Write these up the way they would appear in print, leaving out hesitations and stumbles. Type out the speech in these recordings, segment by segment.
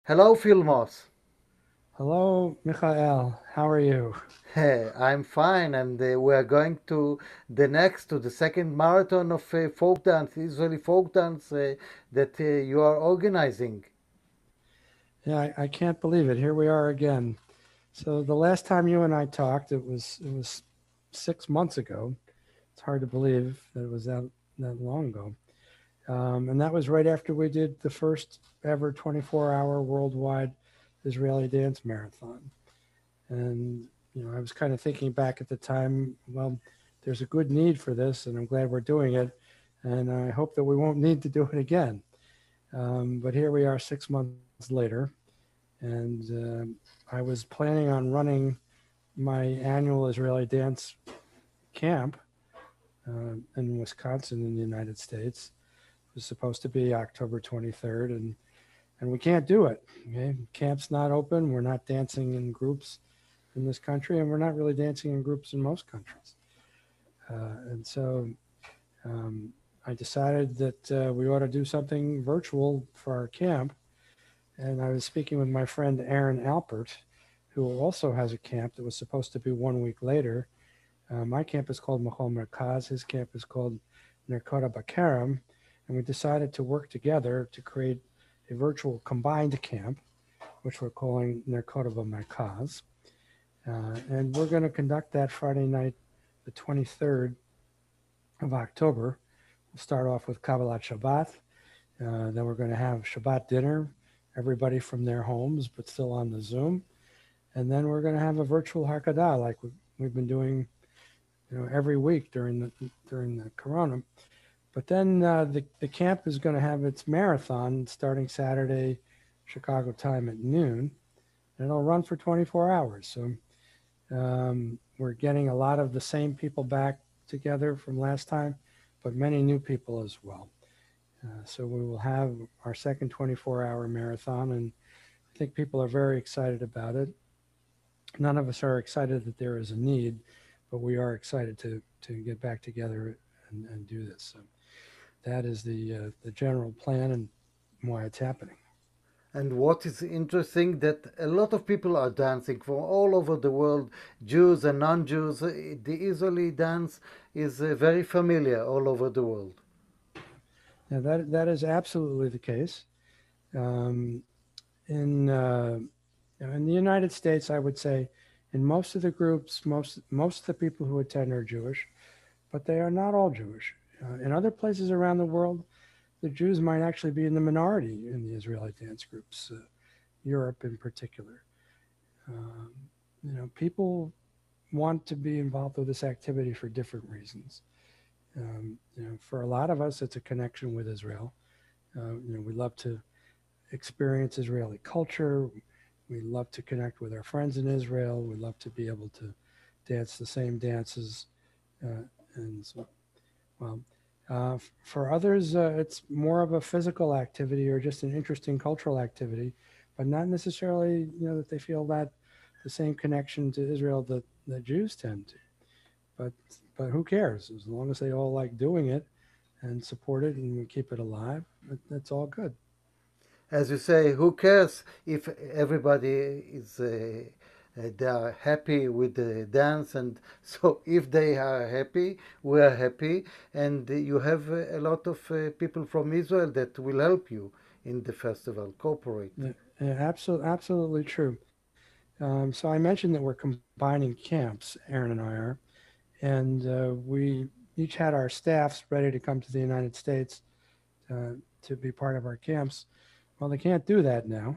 Hello, Phil Mos. Hello, Michael. How are you? Hey, I'm fine, and we are going to the second marathon of folk dance, Israeli folk dance that you are organizing. Yeah, I can't believe it. Here we are again. So the last time you and I talked, it was 6 months ago. It's hard to believe that it was that long ago. And that was right after we did the first ever 24-hour worldwide Israeli dance marathon. And I was kind of thinking back at the time. Well, there's a good need for this, and I'm glad we're doing it. And I hope that we won't need to do it again. But here we are 6 months later, and I was planning on running my annual Israeli dance camp in Wisconsin in the United States. It was supposed to be October 23rd, and we can't do it. Okay? Camp's not open. We're not dancing in groups in this country, and we're not really dancing in groups in most countries. And so I decided that we ought to do something virtual for our camp. And I was speaking with my friend Aaron Alpert, who also has a camp that was supposed to be 1 week later. My camp is called Machol Merkaz. His camp is called Nirkoda Bakerem. And we decided to work together to create a virtual combined camp, which we're calling Nirkoda Bamerkaz. And we're going to conduct that Friday night, the 23rd of October. We'll start off with Kabbalat Shabbat. Then we're going to have Shabbat dinner, everybody from their homes, but still on the Zoom. And then we're going to have a virtual Hakadah like we've been doing, every week during the Corona. But then the camp is going to have its marathon starting Saturday, Chicago time at noon, and it'll run for 24 hours. So we're getting a lot of the same people back together from last time, but many new people as well. So we will have our second 24-hour marathon, and I think people are very excited about it. None of us are excited that there is a need, but we are excited to get back together and do this. So that is the general plan and why it's happening. And what is interesting that a lot of people are dancing from all over the world, Jews and non-Jews. The Israeli dance is very familiar all over the world. Now that is absolutely the case. Um, in the United States, I would say, in most of the groups, most of the people who attend are Jewish, but they are not all Jewish. In other places around the world, the Jews might actually be in the minority in the Israeli dance groups, Europe in particular. Um, people want to be involved with this activity for different reasons. For a lot of us, it's a connection with Israel. We love to experience Israeli culture. We love to connect with our friends in Israel. We love to be able to dance the same dances. And so, well, for others, it's more of a physical activity or just an interesting cultural activity, but not necessarily, that they feel that the same connection to Israel that Jews tend to. But but who cares? As long as they all like doing it and support it and we keep it alive, that's all good. As you say, who cares if everybody is they are happy with the dance, and so if they are happy, we are happy, and you have a lot of people from Israel that will help you in the festival. Cooperate. Yeah, absolutely true. So I mentioned that we're combining camps, Aaron and I are, and we each had our staffs ready to come to the United States to be part of our camps. Well, they can't do that now,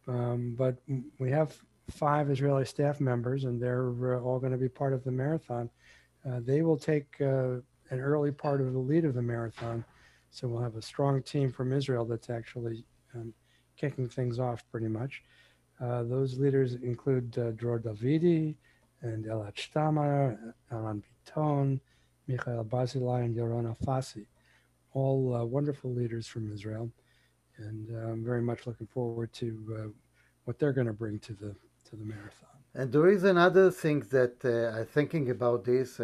but we have 5 Israeli staff members, and they're all going to be part of the marathon. They will take an early part of the lead of the marathon, so we'll have a strong team from Israel that's actually kicking things off pretty much. Those leaders include Dror Davidi and Elad Shtamer, Eran Bitton, Barzilay, and Yaron Elfasy, all wonderful leaders from Israel, and I'm very much looking forward to what they're going to bring to the marathon. And there is another thing that I'm thinking about this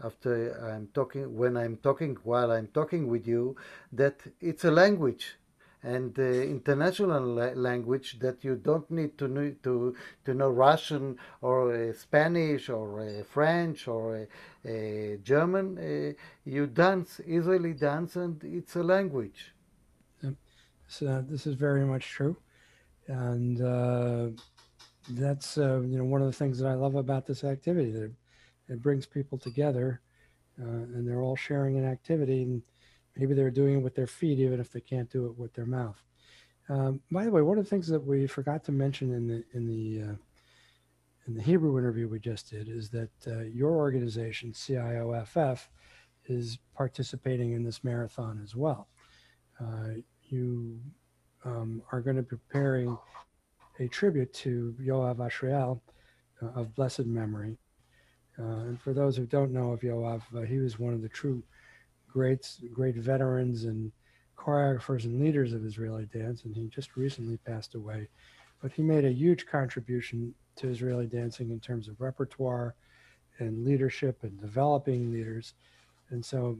after I'm talking, when I'm talking, while I'm talking with you, that it's a language. and international language that you don't need to know Russian or Spanish or French or German. You dance, Israeli dance, and it's a language. Yep. So this is very much true, and that's one of the things that I love about this activity. That it brings people together, and they're all sharing an activity, and maybe they're doing it with their feet, even if they can't do it with their mouth. By the way, one of the things that we forgot to mention in the Hebrew interview we just did is that your organization, CIOFF, is participating in this marathon as well. You are going to be preparing a tribute to Yoav Ashriel of blessed memory. And for those who don't know of Yoav, he was one of the true great veterans and choreographers and leaders of Israeli dance, and he just recently passed away. But he made a huge contribution to Israeli dancing in terms of repertoire and leadership and developing leaders. And so,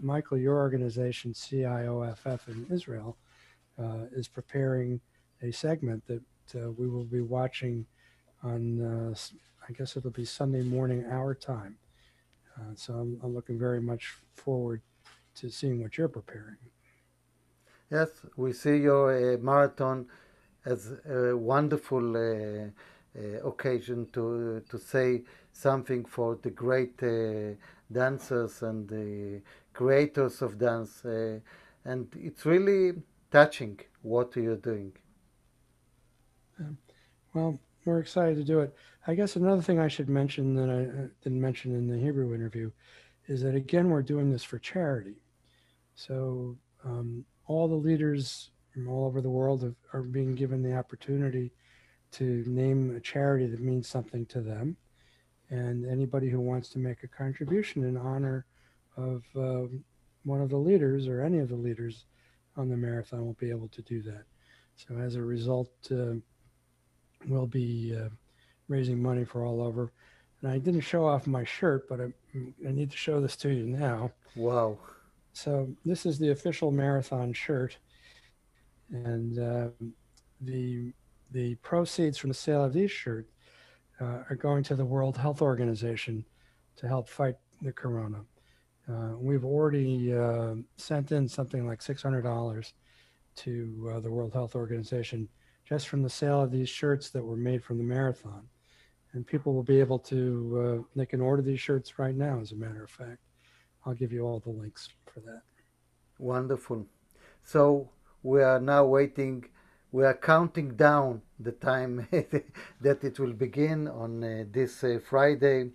Michael, your organization, CIOFF in Israel, is preparing a segment that we will be watching on, I guess it'll be Sunday morning, our time. So I'm looking very much forward to seeing what you're preparing. Yes, we see your marathon as a wonderful occasion to say something for the great dancers and the creators of dance, and it's really touching what you're doing. Well, we're excited to do it. I guess another thing I should mention that I didn't mention in the Hebrew interview is that again we're doing this for charity. So all the leaders from all over the world are being given the opportunity to name a charity that means something to them, and anybody who wants to make a contribution in honor of one of the leaders or any of the leaders on the marathon will be able to do that. So as a result, we'll be raising money for all over. And I didn't show off my shirt, but I need to show this to you now. Wow. So this is the official marathon shirt, and the proceeds from the sale of these shirts are going to the World Health Organization to help fight the corona. We've already sent in something like $600 to the World Health Organization just from the sale of these shirts that were made from the marathon. And people will be able to, they can order these shirts right now, as a matter of fact. I'll give you all the links for that. Wonderful. So we are now waiting. We are counting down the time that it will begin on this Friday.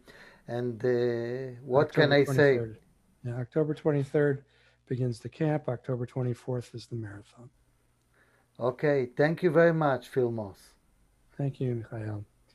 And what can October I say? 23rd. Yeah, October 23rd begins the camp. October 24th is the marathon. Okay, thank you very much, Phil Mos. Thank you, Michael.